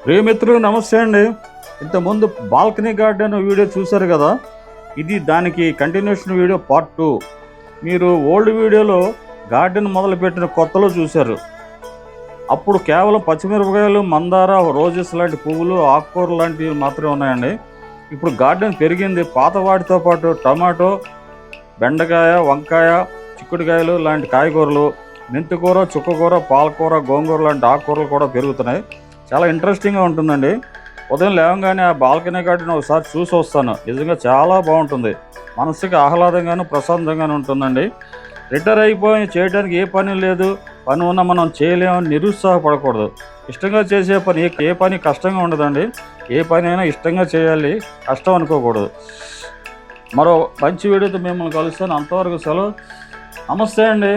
ప్రియమిత్రులు నమస్తే అండి. ఇంతకుముందు బాల్కనీ గార్డెన్ వీడియో చూశారు కదా, ఇది దానికి కంటిన్యూషన్ వీడియో పార్ట్ 2. మీరు ఓల్డ్ వీడియోలో గార్డెన్ మొదలుపెట్టిన కొత్తలో చూశారు. అప్పుడు కేవలం పచ్చిమిరపకాయలు, మందార, రోజెస్ లాంటి పువ్వులు, ఆకుకూరలు లాంటివి మాత్రమే ఉన్నాయండి. ఇప్పుడు గార్డెన్ పెరిగింది. పాత వాటితో పాటు టమాటో, బెండకాయ, వంకాయ, చిక్కుడుకాయలు లాంటి కాయగూరలు, మెంతికూర, చుక్కకూర, పాలకూర, గోంగూర లాంటి ఆకుకూరలు కూడా పెరుగుతున్నాయి. చాలా ఇంట్రెస్టింగ్గా ఉంటుందండి. ఉదయం లేవగానే ఆ బాల్కనీ గార్డెన్ ఒకసారి చూసి వస్తాను. నిజంగా చాలా బాగుంటుంది. మనసుకి ఆహ్లాదంగాను ప్రశాంతంగాను ఉంటుందండి. రిటైర్ అయిపోయి చేయడానికి ఏ పని లేదు, పని ఉన్నా మనం చేయలేమని నిరుత్సాహపడకూడదు. ఇష్టంగా చేసే పని ఏ పని కష్టంగా ఉండదండి. ఏ పని అయినా ఇష్టంగా చేయాలి, కష్టం అనుకోకూడదు. మరో మంచి వీడియోతో మిమ్మల్ని కలుస్తాను. అంతవరకు సెలవు. నమస్తే అండి.